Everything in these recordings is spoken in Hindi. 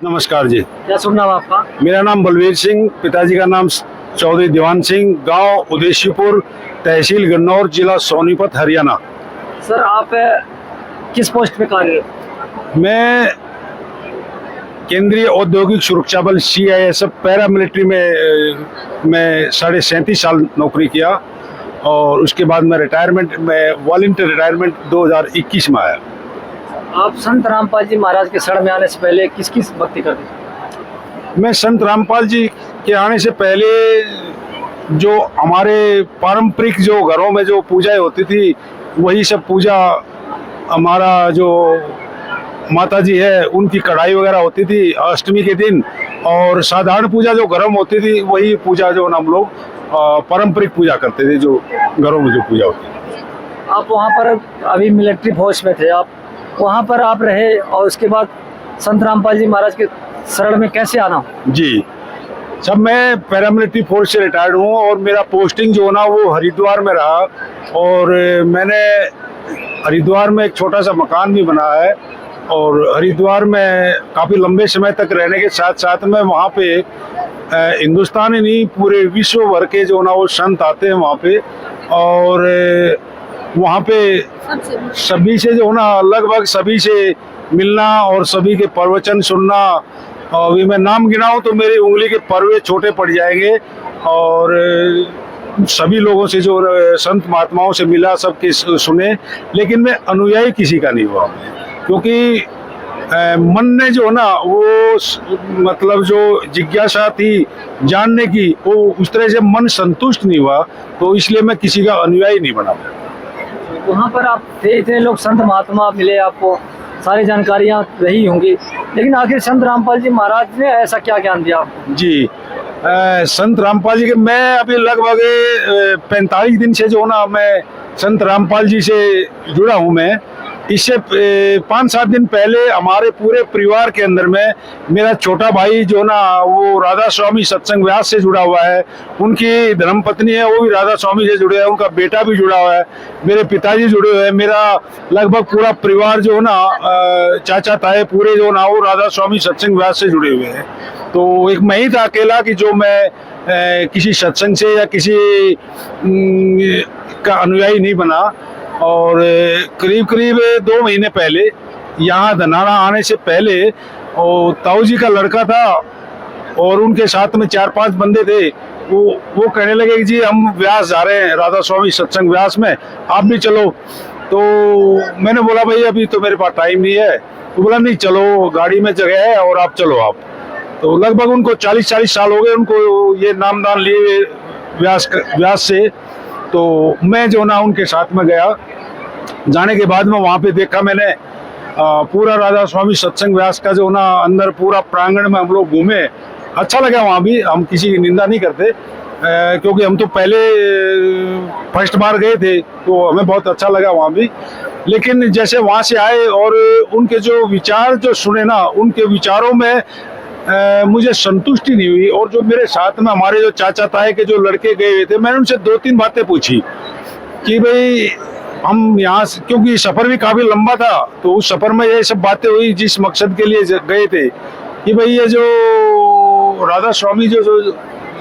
नमस्कार जी। क्या शुभ नाम आपका? मेरा नाम बलवीर सिंह, पिताजी का नाम चौधरी दीवान सिंह, गांव उदेशीपुर, तहसील गन्नौर, जिला सोनीपत, हरियाणा। सर आप किस पोस्ट पे कार्यरत? मैं केंद्रीय औद्योगिक सुरक्षा बल CISF पैरामिलिट्री में मैं 37.5 साल नौकरी किया और उसके बाद मैं वॉलंटियर रिटायरमेंट 2021 में आया। आप संत रामपाल जी महाराज के शरण में आने से पहले किस किस भक्ति करते थे? मैं संत रामपाल जी के आने से पहले जो हमारे पारंपरिक जो घरों में जो पूजाएं होती थी वही सब पूजा, हमारा जो माता जी है उनकी कढ़ाई वगैरह होती थी अष्टमी के दिन, और साधारण पूजा जो घरों में होती थी वही पूजा जो हम लोग पारंपरिक पूजा करते थे, जो घरों में जो पूजा होती थी। आप वहाँ पर अभी मिलिट्री फोर्स में थे, आप वहाँ पर आप रहे और उसके बाद संत रामपाल जी महाराज के शरण में कैसे आना? जी सब, मैं पैरामिलिट्री फोर्स से रिटायर्ड हूँ और मेरा पोस्टिंग जो ना वो हरिद्वार में रहा, और मैंने हरिद्वार में एक छोटा सा मकान भी बनाया है, और हरिद्वार में काफ़ी लंबे समय तक रहने के साथ साथ में वहाँ पे हिंदुस्तान ही नहीं पूरे विश्व भर के जो ना वो संत आते हैं वहाँ पे, और वहाँ पे सभी से जो ना लगभग सभी से मिलना और सभी के प्रवचन सुनना, और अभी मैं नाम गिनाऊं तो मेरी उंगली के परवे छोटे पड़ जाएंगे, और सभी लोगों से जो संत महात्माओं से मिला, सबके सुने, लेकिन मैं अनुयायी किसी का नहीं हुआ, क्योंकि मन ने जो ना वो मतलब जो जिज्ञासा थी जानने की, वो उस तरह से मन संतुष्ट नहीं हुआ, तो इसलिए मैं किसी का अनुयायी नहीं बना। वहाँ पर आप थे, इतने लोग संत महात्मा मिले, आपको सारी जानकारियाँ रही होंगी, लेकिन आखिर संत रामपाल जी महाराज ने ऐसा क्या ज्ञान दिया आपको? जी संत रामपाल जी के मैं अभी लगभग 45 दिन से जो ना मैं संत रामपाल जी से जुड़ा हूँ। मैं इससे 5-7 दिन पहले हमारे पूरे परिवार के अंदर में मेरा छोटा भाई जो ना वो राधा स्वामी सत्संग व्यास से जुड़ा हुआ है, उनकी धर्मपत्नी है वो भी राधा स्वामी से जुड़े हैं, उनका बेटा भी जुड़ा हुआ है, मेरे पिताजी जुड़े हुए हैं, मेरा लगभग पूरा परिवार जो ना चाचा ताए पूरे जो ना वो राधा स्वामी सत्संग व्यास से जुड़े हुए हैं। तो एक मैं ही था अकेला कि जो मैं किसी सत्संग से या किसी का अनुयायी नहीं बना। और करीब करीब 2 महीने पहले यहाँ धनाना आने से पहले ताऊ जी का लड़का था और उनके साथ में 4-5 बंदे थे, वो कहने लगे कि जी हम व्यास जा रहे हैं, राधा स्वामी सत्संग व्यास में, आप भी चलो। तो मैंने बोला भाई अभी तो मेरे पास टाइम नहीं है। तो बोला नहीं चलो, गाड़ी में जगह है और आप चलो आप। तो लगभग उनको 40 साल हो गए उनको ये नामदान लिए व्यास से। तो मैं जो ना उनके साथ में गया, जाने के बाद में वहाँ पे देखा मैंने पूरा राधा स्वामी सत्संग व्यास का जो ना अंदर पूरा प्रांगण में हम लोग घूमे, अच्छा लगा वहाँ भी। हम किसी की निंदा नहीं करते, क्योंकि हम तो पहले फर्स्ट बार गए थे तो हमें बहुत अच्छा लगा वहाँ भी। लेकिन जैसे वहाँ से आए और उनके जो विचार जो सुने ना, उनके विचारों में मुझे संतुष्टि नहीं हुई। और जो मेरे साथ में हमारे जो चाचा ताए के जो लड़के गए हुए थे, मैंने उनसे 2-3 बातें पूछी कि भाई हम यहाँ से, क्योंकि सफर भी काफी लंबा था, तो उस सफर में ये सब बातें हुई जिस मकसद के लिए गए थे कि भाई ये जो राधा स्वामी जो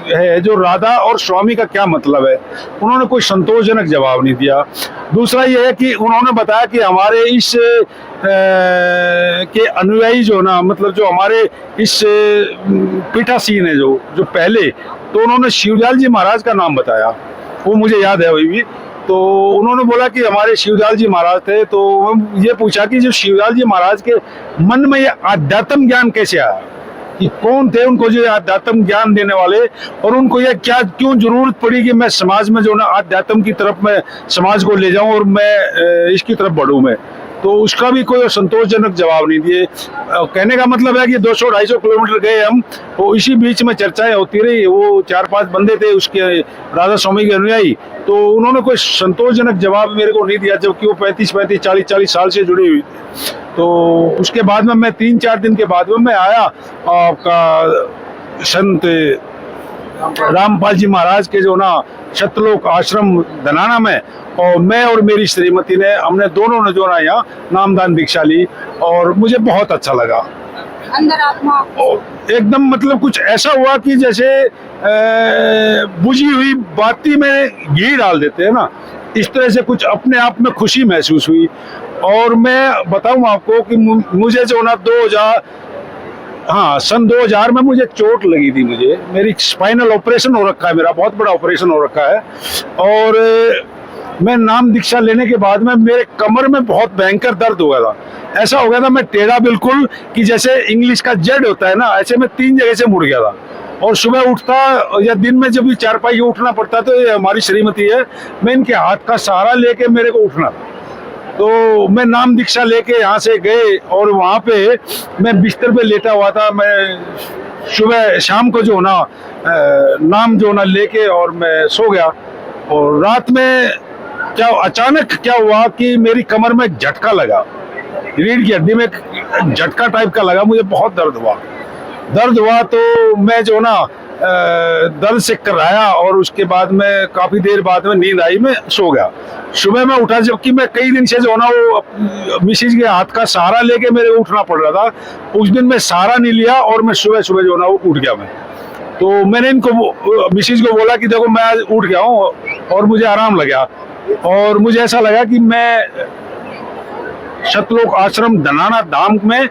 है, जो राधा और स्वामी का क्या मतलब है। उन्होंने कोई संतोषजनक जवाब नहीं दिया। दूसरा ये है कि उन्होंने बताया कि हमारे इस के अनुयायी जो ना, मतलब जो हमारे इस पीठासीन है जो पहले, तो उन्होंने शिवदयाल जी महाराज का नाम बताया, वो मुझे याद है अभी भी। तो उन्होंने बोला कि हमारे शिवदयाल जी महाराज थे। तो ये पूछा कि जो शिवदयाल जी महाराज के मन में ये आध्यात्म ज्ञान कैसे आया, कि कौन थे उनको जो आध्यात्म ज्ञान देने वाले, और उनको यह क्या क्यों जरूरत पड़ी कि मैं समाज में जो ना आध्यात्म की तरफ मैं समाज को ले जाऊं और मैं इसकी तरफ बढ़ूं मैं। तो उसका भी कोई संतोषजनक जवाब नहीं दिए। कहने का मतलब है कि 200-250 किलोमीटर गए हम, तो इसी बीच में चर्चाएं होती रही। वो 4-5 बंदे थे उसके राधा स्वामी के अनुयायी, तो उन्होंने कोई संतोषजनक जवाब मेरे को नहीं दिया, जबकि वो 35-35 40-40 साल से जुड़ी हुई थी। तो उसके बाद में मैं 3-4 दिन के बाद में मैं आया आपका संत रामपाल जी महाराज के जो ना शतलोक आश्रम धनाना में, और मैं और मेरी श्रीमती ने, हमने दोनों ने जो ना यहाँ नामदान दीक्षा ली और मुझे बहुत अच्छा लगा। अंदर आत्मा और एकदम मतलब कुछ ऐसा हुआ कि जैसे बुझी हुई बाती में घी डाल देते हैं ना, इस तरह से कुछ अपने आप में खुशी महसूस हुई। और मैं बताऊं आपको कि मुझे जो ना 2000 हाँ सन 2000 में मुझे चोट लगी थी। मुझे मेरी स्पाइनल ऑपरेशन हो रखा है, मेरा बहुत बड़ा ऑपरेशन हो रखा है। और मैं नाम दीक्षा लेने के बाद में मेरे कमर में बहुत भयंकर दर्द हुआ था। ऐसा हो गया था मैं टेढ़ा बिल्कुल कि जैसे इंग्लिश का जेड होता है ना, ऐसे मैं 3 जगह से मुड़ गया था। और सुबह उठता या दिन में जब भी चारपाई उठना पड़ता तो ये हमारी श्रीमती है, मैं इनके हाथ का सहारा लेके मेरे को उठना था। तो मैं नाम दीक्षा लेके यहाँ से गए और वहाँ पे मैं बिस्तर पे लेटा हुआ था। मैं सुबह शाम को जो ना नाम जो ना लेके और मैं सो गया। और रात में क्या अचानक क्या हुआ कि मेरी कमर में झटका लगा, रीढ़ की हड्डी में झटका टाइप का लगा। मुझे बहुत दर्द हुआ तो मैं जो ना दर्द से कराया और उसके बाद में काफी देर बाद में नींद आई, मैं सो गया। सुबह में उठा जबकि मैं कई दिन से जो ना वो मिसिज के हाथ का सहारा लेके मेरे को उठना पड़ रहा था। उस दिन मैं सहारा नहीं लिया और मैं सुबह जो ना वो उठ गया। मैं तो मैंने इनको मिसिज को बोला कि देखो मैं आज उठ गया हूँ और मुझे आराम लगा। और मुझे ऐसा लगा कि मैं सतलोक आश्रम धनाना धाम में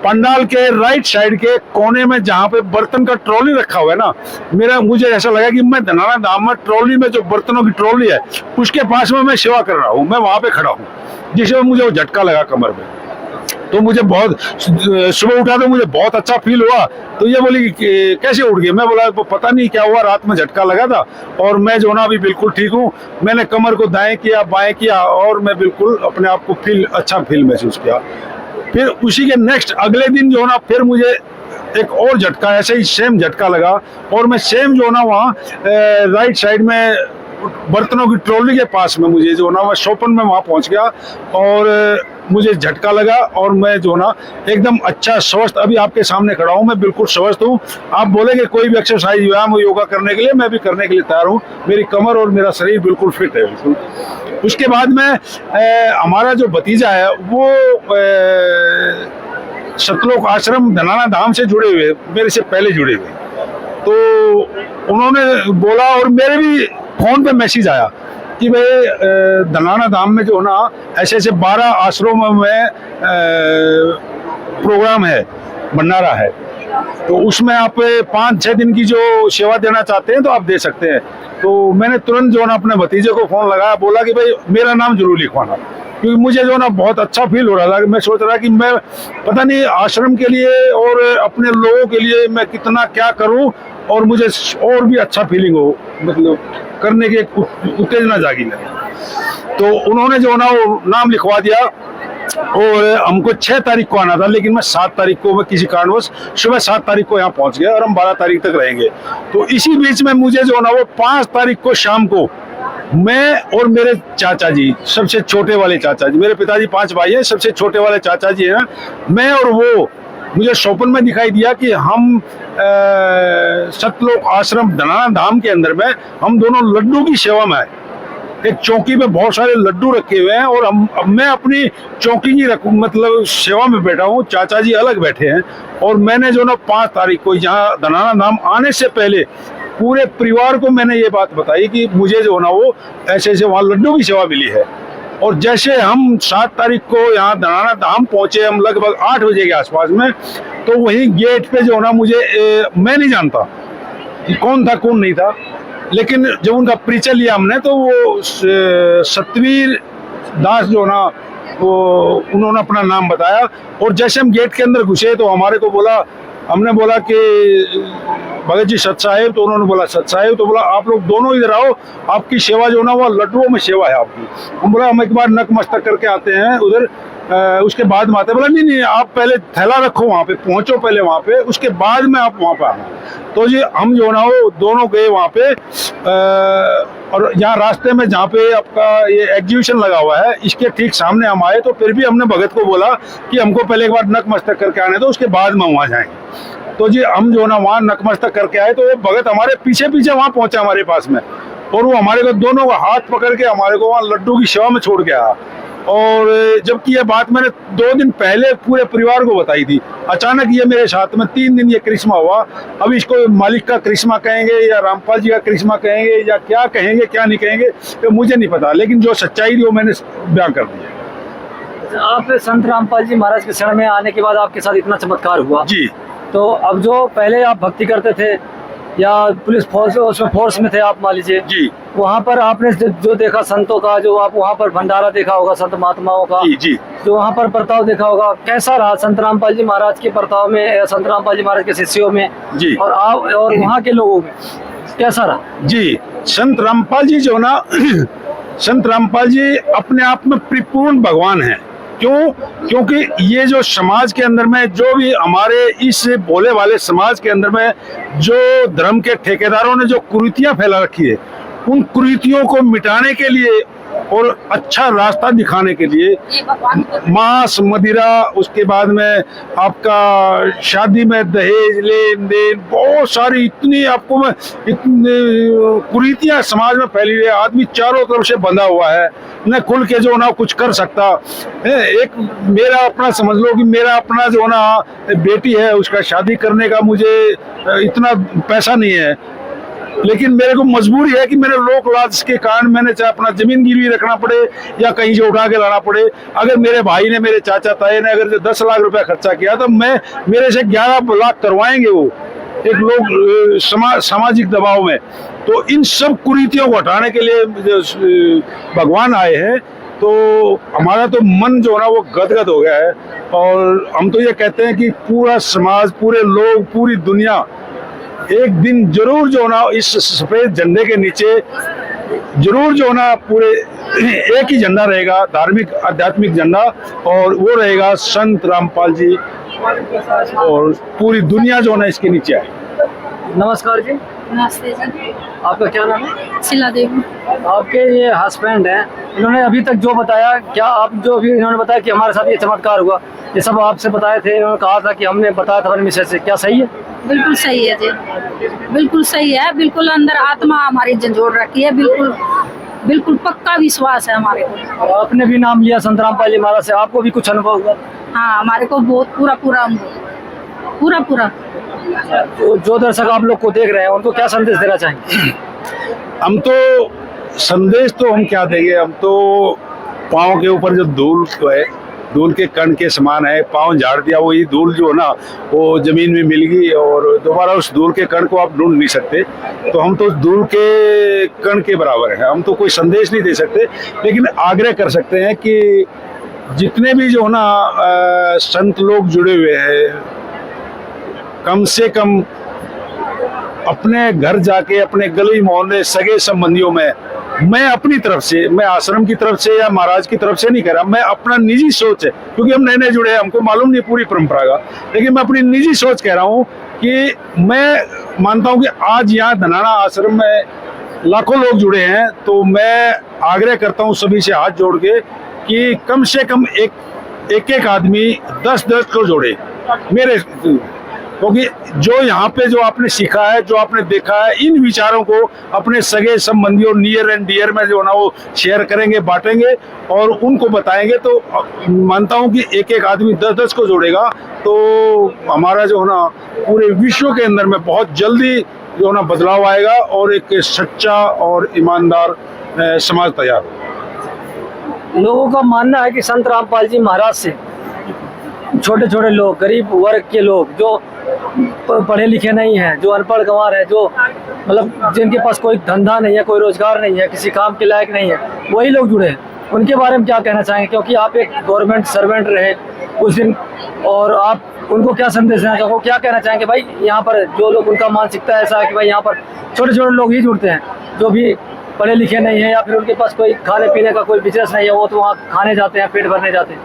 पंडाल के राइट साइड के कोने में जहाँ पे बर्तन का ट्रॉली रखा हुआ है ना, मुझे ऐसा लगा कि मैं धनाना धाम में ट्रॉली में जो बर्तनों की ट्रॉली है उसके पास में मैं सेवा कर रहा हूँ, मैं वहां पे खड़ा हूँ, जिसमें मुझे वो झटका लगा कमर में। तो मुझे बहुत सुबह उठा तो मुझे बहुत अच्छा फील हुआ। तो ये बोली कि कैसे उठ गई? मैं बोला पता नहीं क्या हुआ, रात में झटका लगा था और मैं जो ना अभी बिल्कुल ठीक हूँ। मैंने कमर को दाएं किया बाएं किया और मैं बिल्कुल अपने आप को अच्छा फील महसूस किया। फिर उसी के नेक्स्ट अगले दिन जो ना फिर मुझे एक और झटका, ऐसे ही सेम झटका लगा और मैं सेम जो ना वहाँ राइट साइड में बर्तनों की ट्रॉली के पास में मुझे जो ना मैं शोपन में वहाँ पहुँच गया और मुझे झटका लगा और मैं जो ना एकदम अच्छा स्वस्थ अभी आपके सामने खड़ा हूँ। मैं बिल्कुल स्वस्थ हूँ। आप बोलेंगे कोई भी एक्सरसाइज व्यायाम योगा करने के लिए, मैं भी करने के लिए तैयार हूँ। मेरी कमर और मेरा शरीर बिल्कुल फिट है बिल्कुल। उसके बाद में हमारा जो भतीजा है वो सतलोक आश्रम धनाना धाम से जुड़े हुए, मेरे से पहले जुड़े हुए। तो उन्होंने बोला और मेरे भी फोन पे मैसेज आया कि भाई धनाना धाम में जो ना ऐसे 12 आश्रमों में प्रोग्राम है, भंडारा है, तो उसमें आप 5-6 दिन की जो सेवा देना चाहते हैं तो आप दे सकते हैं। तो मैंने तुरंत जो ना अपने भतीजे को फोन लगाया, बोला कि भाई मेरा नाम जरूर लिखवाना, क्योंकि मुझे जो ना बहुत अच्छा फील हो रहा था कि मैं सोच रहा कि मैं पता नहीं आश्रम के लिए और अपने लोगों के लिए मैं कितना क्या करूं और मुझे और भी अच्छा फीलिंग हो, मतलब करने की उत्तेजना जागी मेरी। तो उन्होंने जो ना वो नाम लिखवा दिया और हमको 6 तारीख को आना था, लेकिन मैं 7 तारीख को मैं किसी कारणवश सुबह 7 तारीख को यहाँ पहुँच गया और हम 12 तारीख तक रहेंगे। तो इसी बीच में मुझे जो ना वो 5 तारीख को शाम को मैं और मेरे चाचा जी, सबसे छोटे वाले चाचा जी, मेरे पिताजी 5 भाई हैं, सबसे छोटे वाले चाचा जी हैं, मैं और वो, मुझे स्वप्न में दिखाई दिया कि हम सतलोक आश्रम धनाना धाम के अंदर में हम दोनों लड्डू की सेवा में आए। एक चौकी में बहुत सारे लड्डू रखे हुए हैं और मैं अपनी चौकी की मतलब सेवा में बैठा हूँ, चाचा जी अलग बैठे हैं। और मैंने जो ना 5 तारीख को यहाँ धनाना धाम आने से पहले पूरे परिवार को मैंने ये बात बताई कि मुझे जो ना वो ऐसे वहाँ लड्डू की सेवा मिली है। और जैसे हम 7 तारीख को यहाँ धनाना धाम पहुंचे, हम लगभग 8 बजे के आसपास में, तो वहीं गेट पे जो ना मुझे मैं नहीं जानता कि कौन था कौन नहीं था, लेकिन जब उनका परिचय लिया हमने तो वो सतवीर दास जो ना वो उन्होंने अपना नाम बताया। और जैसे हम गेट के अंदर घुसे तो हमारे को बोला, हमने बोला कि भगत जी सत साहेब, तो उन्होंने बोला सत साहेब, तो बोला आप लोग दोनों इधर आओ, आपकी सेवा जो ना वो लड्डुओं में सेवा है आपकी। हम बोला हम एक बार नक मस्तक करके आते हैं उधर, उसके बाद में आते। बोला नहीं आप पहले थैला रखो, वहाँ पे पहुँचो पहले वहाँ पे, उसके बाद में आप वहाँ पे आना। तो जी हम जो ना वो दोनों गए वहाँ पे और यहाँ रास्ते में जहाँ पे आपका ये एग्जीबिशन लगा हुआ है इसके ठीक सामने हम आए। तो फिर भी हमने भगत को बोला कि हमको पहले एक बार नक मस्तक करके आने दो, उसके बाद में वहाँ जाएंगे। तो जी हम जो ना वहाँ नकमस्तक करके आए तो वो भगत हमारे पीछे वहाँ पहुंचा हमारे पास में, और वो हमारे को दोनों का हाथ पकड़ के हमारे को वहाँ लड्डू की सेवा में छोड़ के आया। और जबकि ये बात मैंने 2 दिन पहले पूरे परिवार को बताई थी। अचानक ये मेरे साथ में 3 दिन ये करिश्मा हुआ। अब इसको मालिक का करिश्मा कहेंगे या रामपाल जी का करिश्मा कहेंगे या क्या कहेंगे क्या नहीं कहेंगे तो मुझे नहीं पता, लेकिन जो सच्चाई थी वो मैंने बयां कर दी। आप संत रामपाल जी महाराज के शरण में आने के बाद आपके साथ इतना चमत्कार हुआ जी। तो अब जो पहले आप भक्ति करते थे या पुलिस फोर्स उसमें फोर्स में थे आप मान लीजिए जी वहाँ पर आपने जो देखा संतों का, जो आप वहाँ पर भंडारा देखा होगा संत महात्माओं का, जी जी जो वहाँ पर बर्ताव देखा होगा, कैसा रहा संत रामपाल जी महाराज के बर्ताव में या संत रामपाल जी महाराज के शिष्यों में जी और आप और वहाँ के लोगों में कैसा रहा? जी। संत रामपाल जी जो ना संत रामपाल जी अपने आप में परिपूर्ण भगवान हैं। क्यों? क्योंकि ये जो समाज के अंदर में जो भी हमारे इस भोले वाले समाज के अंदर में जो धर्म के ठेकेदारों ने जो कुरीतियां फैला रखी है, उन कुरीतियों को मिटाने के लिए और अच्छा रास्ता दिखाने के लिए मांस मदिरा, उसके बाद में आपका शादी में दहेज लेन देन, बहुत सारी इतनी आपको में इतनी कुरीतियां समाज में फैली हुई है। आदमी चारों तरफ से बंधा हुआ है, न खुल के जो ना कुछ कर सकता है। एक मेरा अपना समझ लो कि मेरा अपना जो ना बेटी है, उसका शादी करने का मुझे इतना पैसा नहीं है, लेकिन मेरे को मजबूरी है कि मेरे लोक लाज के कारण मैंने चाहे अपना जमीन गिरवी रखना पड़े या कहीं से उठा के लाना पड़े। अगर मेरे भाई ने, मेरे चाचा ताए ने अगर 10 लाख रुपया खर्चा किया तो मैं मेरे से 11 लाख करवाएंगे वो एक लोग सामाजिक दबाव में। तो इन सब कुरीतियों को हटाने के लिए भगवान आए हैं। तो हमारा तो मन जो है ना वो गदगद हो गया है और हम तो ये कहते हैं कि पूरा समाज, पूरे लोग, पूरी दुनिया एक दिन जरूर जो ना इस सफेद झंडे के नीचे जरूर जो ना पूरे एक ही झंडा रहेगा, धार्मिक आध्यात्मिक झंडा, और वो रहेगा संत रामपाल जी, और पूरी दुनिया जो ना इसके नीचे है। नमस्कार जी। नमस्ते जी। आपका क्या नाम है? शिला देवी। आपके ये हस्बैंड हैं, इन्होंने अभी तक जो बताया, क्या आप जो भी इन्होंने बताया कि हमारे साथ ये चमत्कार हुआ, ये सब आपसे बताए थे? इन्होंने कहा था कि हमने बताया था अपने मिसेज से, क्या सही है? बिल्कुल सही है जी, बिल्कुल सही है। बिल्कुल अंदर आत्मा हमारी झंझोड़ रखी है, बिल्कुल बिल्कुल पक्का विश्वास है हमारे को। और आपने भी नाम लिया संत रामपाल जी महाराज से, आपको भी कुछ अनुभव हुआ? हाँ, हमारे को बहुत पूरा अनुभव। जो दर्शक आप लोग को देख रहे हैं उनको क्या संदेश देना चाहेंगे? हम तो संदेश तो हम क्या देंगे, हम तो पाँव के ऊपर जो धूल है, धूल के कण के समान है, पाँव झाड़ दिया, वही धूल जो है ना वो जमीन में मिल गई और दोबारा उस धूल के कण को आप ढूंढ नहीं सकते। तो हम तो धूल के कण के बराबर हैं। हम तो कोई संदेश नहीं दे सकते, लेकिन आग्रह कर सकते हैं कि जितने भी जो है ना संत लोग जुड़े हुए हैं, कम से कम अपने घर जाके अपने गली मोहल्ले सगे संबंधियों में, मैं अपनी तरफ से, मैं आश्रम की तरफ से या महाराज की तरफ से नहीं कह रहा, मैं अपना निजी सोच है, क्योंकि हम नए नए जुड़े हैं, हमको मालूम नहीं पूरी परंपरा का, लेकिन मैं अपनी निजी सोच कह रहा हूँ कि मैं मानता हूँ कि आज यहाँ धनाना आश्रम में लाखों लोग जुड़े हैं। तो मैं आग्रह करता हूँ सभी से हाथ जोड़ के कि कम से कम एक आदमी 10-10 को जोड़े मेरे, क्योंकि जो यहाँ पे जो आपने सीखा है, जो आपने देखा है, इन विचारों को अपने सगे संबंधियों, नियर एंड डियर में जो ना वो शेयर करेंगे, बांटेंगे और उनको बताएंगे। तो मानता हूँ कि एक आदमी 10-10 को जोड़ेगा तो हमारा जो है ना पूरे विश्व के अंदर में बहुत जल्दी जो है ना बदलाव आएगा और एक सच्चा और ईमानदार समाज तैयार होगा। लोगों का मानना है कि संत रामपाल जी महाराज से छोटे छोटे लोग, गरीब वर्ग के लोग, जो पढ़े लिखे नहीं हैं, जो अनपढ़ गंवार है, जो मतलब जिनके पास कोई धंधा नहीं है, कोई रोजगार नहीं है, किसी काम के लायक नहीं है, वही लोग जुड़े हैं। उनके बारे में क्या कहना चाहेंगे? क्योंकि आप एक गवर्नमेंट सर्वेंट रहे उस दिन, और आप उनको क्या संदेश देना चाहोगे? क्या कहना चाहेंगे भाई यहाँ पर जो लोग, उनका मानसिकता ऐसा है कि भाई यहाँ पर छोटे छोटे लोग ही जुड़ते हैं, जो भी पढ़े लिखे नहीं है या फिर उनके पास कोई खाने पीने का कोई बिजनेस नहीं है, वो तो वहाँ खाने जाते हैं, पेट भरने जाते हैं।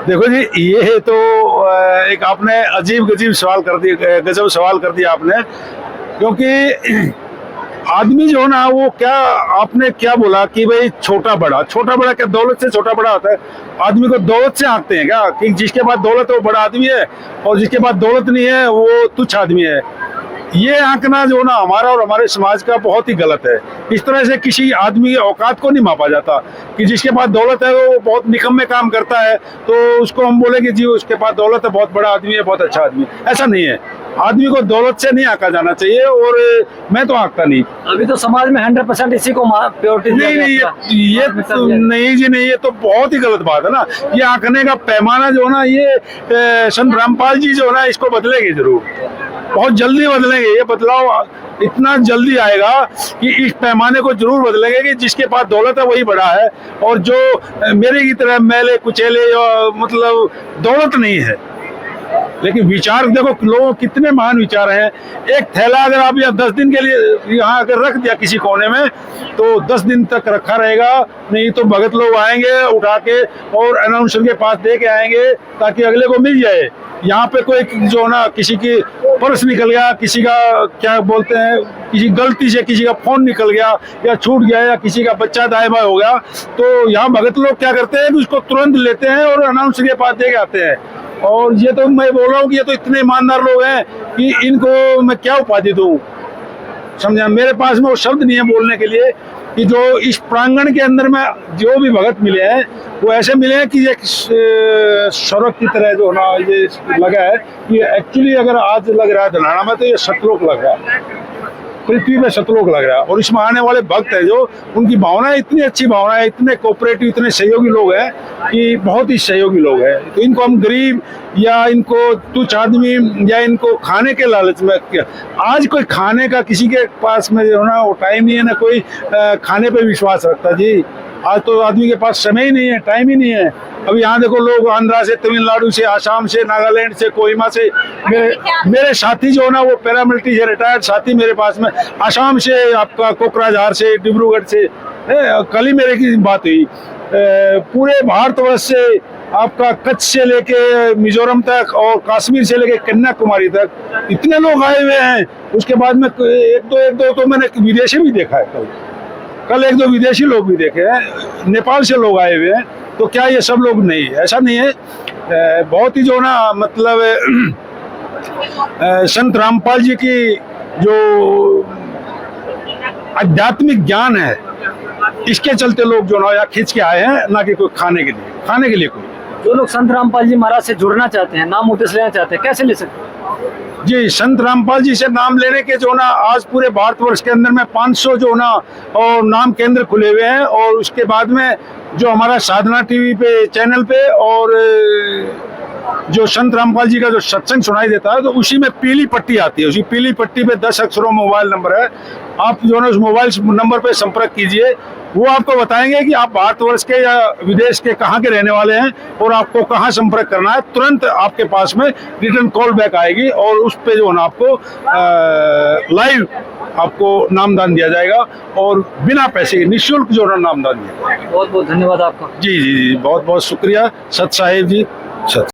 देखो जी, ये तो एक आपने अजीब गजीब सवाल कर दिया, गजब सवाल कर दिया आपने, क्योंकि आदमी जो है ना वो क्या, आपने क्या बोला कि भाई छोटा बड़ा क्या दौलत से छोटा बड़ा होता है? आदमी को दौलत से आंकते हैं क्या कि जिसके पास दौलत है वो बड़ा आदमी है और जिसके पास दौलत नहीं है वो तुच्छ आदमी है? ये आंकना जो ना हमारा और हमारे समाज का बहुत ही गलत है। इस तरह से किसी आदमी की औकात को नहीं मापा जाता कि जिसके पास दौलत है वो बहुत निकम्मे काम करता है तो उसको हम बोलेंगे जी उसके पास दौलत है, बहुत बड़ा आदमी है, बहुत अच्छा आदमी है। ऐसा नहीं है। आदमी को दौलत से नहीं आंका जाना चाहिए और मैं तो आंकता नहीं। अभी तो समाज में 100% इसी को प्योरिटी नहीं नहीं ये तो नहीं जी नहीं, ये तो बहुत ही गलत बात है ना। ये आंकने का पैमाना जो है ना ये संत रामपाल जी जो है ना इसको बदलेंगे जरूर, बहुत जल्दी बदलेंगे। ये बदलाव इतना जल्दी आएगा कि इस पैमाने को जरूर बदलेंगे कि जिसके पास दौलत है वही बड़ा है और जो मेरे की तरह मैले कुचेले मतलब दौलत नहीं है लेकिन विचार देखो लोगों कितने महान विचार हैं। एक थैला अगर आप यहाँ 10 दिन के लिए यहाँ अगर रख दिया किसी कोने में तो 10 दिन तक रखा रहेगा, नहीं तो भगत लोग आएंगे उठा के और अनाउंसर के पास दे के आएंगे ताकि अगले को मिल जाए। यहाँ पे कोई जो ना किसी की पर्स निकल गया, किसी का क्या बोलते हैं किसी गलती से किसी का फोन निकल गया या छूट गया या किसी का बच्चा दाएं बाएं हो गया तो यहाँ भगत लोग क्या करते हैं कि उसको तुरंत लेते हैं और अनाउंसर के पास दे के आते हैं। और ये तो मैं बोल रहा हूँ कि ये तो इतने ईमानदार लोग हैं कि इनको मैं क्या उपाधि दूँ, समझा। मेरे पास में वो शब्द नहीं है बोलने के लिए कि जो इस प्रांगण के अंदर में जो भी भगत मिले हैं वो ऐसे मिले हैं कि एक स्वर्ग की तरह जो ना ये लगा है कि एक्चुअली अगर आज लग रहा है धनाना में तो ये सतलोक लग रहा है, पृथ्वी में सतलोक लग रहा है। और इसमें आने वाले भक्त है जो उनकी भावनाएं इतनी अच्छी भावनाएं, इतने कोऑपरेटिव, इतने सहयोगी लोग हैं कि बहुत ही सहयोगी लोग हैं। तो इनको हम गरीब या इनको तुच्छ आदमी या इनको खाने के लालच में, आज कोई खाने का किसी के पास में जो ना वो टाइम नहीं है ना कोई खाने पे विश्वास रखता जी। आज तो आदमी के पास समय ही नहीं है, टाइम ही नहीं है। अभी यहाँ देखो लोग आंध्रा से, तमिलनाडु से, आसाम से, नागालैंड से, कोहिमा से, मेरे साथी जो ना वो पैरामिलिट्री से रिटायर्ड साथी मेरे पास में, आसाम से, आपका कोकराझार से, डिब्रूगढ़ से, कल ही मेरे की बात हुई। पूरे भारतवर्ष से आपका कच्छ से लेके मिजोरम तक और कश्मीर से लेके कन्याकुमारी तक इतने लोग आए हुए हैं। उसके बाद में एक दो तो मैंने विदेशी भी देखा है, कल एक दो विदेशी लोग भी देखे हैं, नेपाल से लोग आए हुए हैं। तो क्या ये सब लोग नहीं, ऐसा नहीं है। बहुत ही जो ना मतलब संत रामपाल जी की जो आध्यात्मिक ज्ञान है इसके चलते लोग जो ना यहाँ खींच के आए हैं, ना कि कोई खाने के लिए कोई। जो लोग संत रामपाल जी महाराज से जुड़ना चाहते हैं, नाम उद्देश्य लेना चाहते हैं, कैसे ले सकते हैं? जी, संत रामपाल जी से नाम लेने के जो ना आज पूरे भारतवर्ष के अंदर में 500 जो ना और नाम केंद्र खुले हुए हैं। और उसके बाद में जो हमारा साधना टीवी पे चैनल पे और जो संत रामपाल जी का जो सत्संग सुनाई देता है तो उसी में पीली पट्टी आती है, उसी पीली पट्टी पे 10 अक्षरों में मोबाइल नंबर है। आप जो ना उस मोबाइल नंबर पे संपर्क कीजिए, वो आपको बताएंगे कि आप भारतवर्ष के या विदेश के कहाँ के रहने वाले हैं और आपको कहाँ संपर्क करना है। तुरंत आपके पास में रिटर्न कॉल बैक आएगी और उस पे जो ना आपको लाइव आपको नामदान दिया जाएगा और बिना पैसे के निःशुल्क जो ना नामदान दिया जाएगा। बहुत बहुत धन्यवाद आपका। जी जी जी, बहुत बहुत शुक्रिया सत साहिब जी। सत